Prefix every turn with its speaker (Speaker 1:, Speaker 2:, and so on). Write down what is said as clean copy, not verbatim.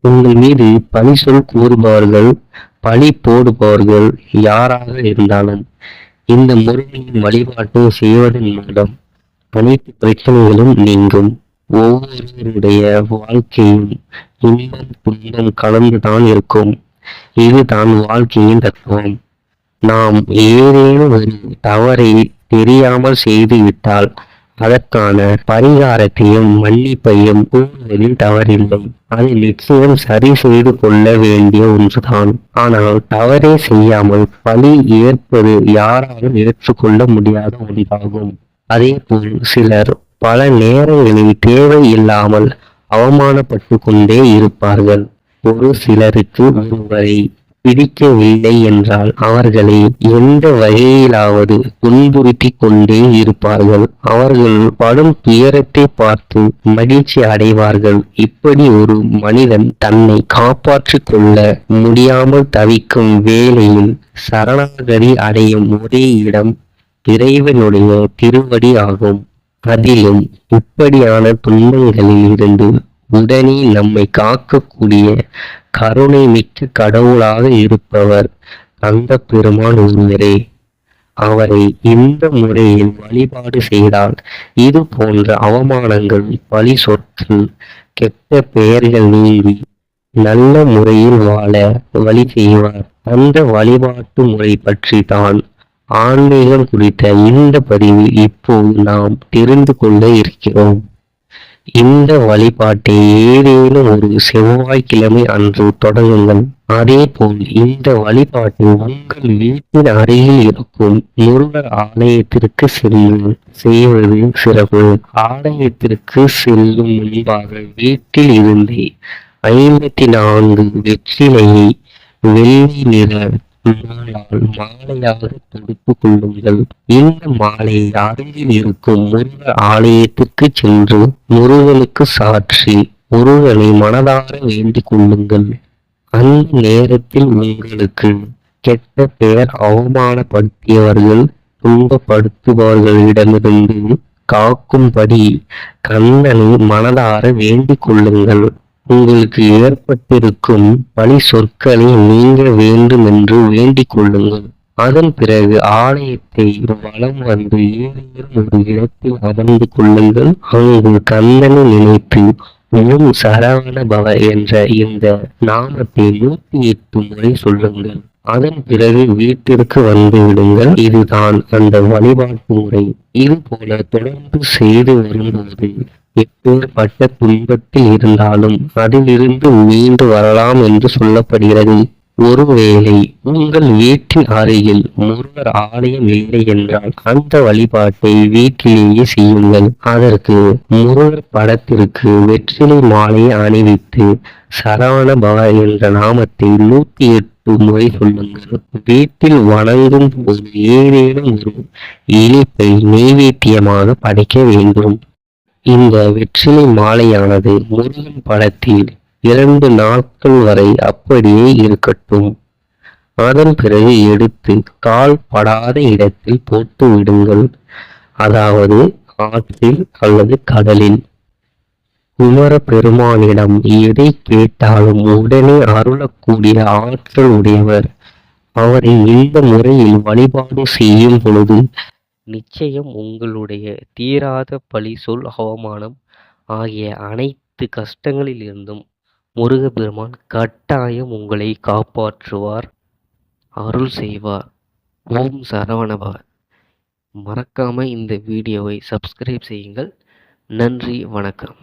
Speaker 1: உங்கள் மீது பழி சொல் கூறுபவர்கள், பழி போடுபவர்கள் யாராக இருந்தாலும் இந்த முருகனின் வழிபாட்டை செய்வதன் மூலம் அனைத்து பிரச்சனைகளும் நீங்கும். ஒவ்வொருவருடைய வாழ்க்கையும் இன்பம் துன்பம் கலந்துதான் இருக்கும். இதுதான் வாழ்க்கையின் தத்துவம். நாம் ஏதேனும் ஒரு தவறை தெரியாமல் செய்து விட்டால் அதற்கான பரிகாரத்தையும் மன்னிப்பையும் கூறுவதில் தவறில்லை. அதை நிச்சயம் சரி செய்து கொள்ள வேண்டிய ஒன்றுதான். ஆனால் தவறே செய்யாமல் பழி ஏற்பது யாராலும் ஏற்றுக்கொள்ள முடியாத ஒன்றாகும். அதேபோல் சிலர் பல நேரங்களில் தேவையில்லாமல் அவமானப்பட்டு கொண்டே இருப்பார்கள். ஒரு சிலருக்கு ஒருவரை பிடிக்கவில்லை என்றால் அவர்களை எந்த வகையிலாவது துன்புறுத்தி கொண்டே இருப்பார்கள். அவர்கள் படும் துயரத்தை பார்த்து மகிழ்ச்சி அடைவார்கள். இப்படி ஒரு மனிதன் தன்னை காப்பாற்றிக் கொள்ள முடியாமல் தவிக்கும் வேளையில் சரணாகதி அடையும் ஒரே இடம் இறைவனுடைய திருவடி ஆகும். அதிலும் இப்படியான துன்பங்களில் இருந்து உடனே நம்மை காக்கக்கூடிய கருணை மிக்க கடவுளாக இருப்பவர் கந்த பெருமான் ஒருவரே. அவரை இந்த முறையில் வழிபாடு செய்தால் இது போன்ற அவமானங்கள், பழி சொற்கள், கெட்ட பெயர்கள் நீங்கி நல்ல முறையில் வாழ வழி செய்வார். அந்த வழிபாட்டு முறை பற்றி தான் ஆன்மீகம் குறித்த இந்த பதிவில் இப்போது நாம் தெரிந்து கொள்ள இருக்கிறோம். இந்த வழிபாட்டை ஏதேனும் ஒரு செவ்வாய்க்கிழமை அன்று தொடங்குங்கள். அதேபோல் இந்த வழிபாட்டை உங்கள் வீட்டின் அருகில் இருக்கும் முருகர் ஆலயத்திற்கு சென்று செய்வது சிறப்பு. ஆலயத்திற்கு செல்லும் முன்பாக வீட்டில் இருந்தே 54 வெற்றிலையை வெள்ளி நிற நூலால் மாலையாக தொடுத்துக் கொள்ளுங்கள். இந்த மாலையை அருகில் இருக்கும் முருகர் ஆலயத்திற்கு சென்று முருகனுக்கு சாற்றி முருகனை மனதார வேண்டிக் கொள்ளுங்கள். அந்த நேரத்தில் உங்களுக்கு கெட்ட பெயர், அவமானப்படுத்தியவர்கள், துன்பப்படுத்துபவர்களிடமிருந்து காக்கும்படி கண்ணனை மனதார வேண்டிக் கொள்ளுங்கள். உங்களுக்கு ஏற்பட்டிருக்கும் பழி சொற்களை நீங்க வேண்டும் என்று வேண்டிக் கொள்ளுங்கள். அதன் பிறகு ஆலயத்தை வலம் வந்து ஏதேனும் ஒரு இடத்தில் அமர்ந்து கொள்ளுங்கள். அங்கு கந்தனை நினைத்து ஓம் சரவண பவ என்ற இந்த நாமத்தை 108 முறை சொல்லுங்கள். அதன் பிறகு வீட்டிற்கு வந்து விடுங்கள். இதுதான் அந்த வழிபாட்டு முறை. இது போல தொடர்ந்து செய்து வரும்போது எப்பேற்பட்ட துன்பத்தில் இருந்தாலும் அதிலிருந்து மீண்டு வரலாம் என்று சொல்லப்படுகிறது. ஒருவேளை உங்கள் வீட்டின் அருகில் முருகர் ஆலயம் இல்லை என்றால் அந்த வழிபாட்டை வீட்டிலேயே செய்யுங்கள். அதற்கு முருகர் படத்திற்கு வெற்றிலை மாலையை அணிவித்து சரவண பவ என்ற நாமத்தை 108 முறை சொல்லுங்கள். வீட்டில் வணங்கும் போது ஏதேனும் ஒரு இனிப்பை நெய்வேத்தியமாக படைக்க வேண்டும். இந்த வெற்றிலை மாலையானது முருகன் படத்தில் 2 நாட்கள் வரை அப்படியே இருக்கட்டும். அதன் பிறகு எடுத்து கால் படாத இடத்தில் போட்டு விடுங்கள். அதாவது ஆற்றில் அல்லது கடலில். குமர பெருமானிடம் எதை கேட்டாலும் உடனே அருளக்கூடிய ஆற்றல் உடையவர். அவரை இந்த முறையில் வழிபாடு செய்யும் பொழுது நிச்சயம் உங்களுடைய தீராத பழி சொல் அவமானம் ஆகிய அனைத்து கஷ்டங்களிலிருந்தும் முருகப்பெருமான் கட்டாயம் உங்களை காப்பாற்றுவார், அருள் செய்வார். ஓம் சரவணபவ. மறக்காம இந்த வீடியோவை சப்ஸ்கிரைப் செய்யுங்கள். நன்றி, வணக்கம்.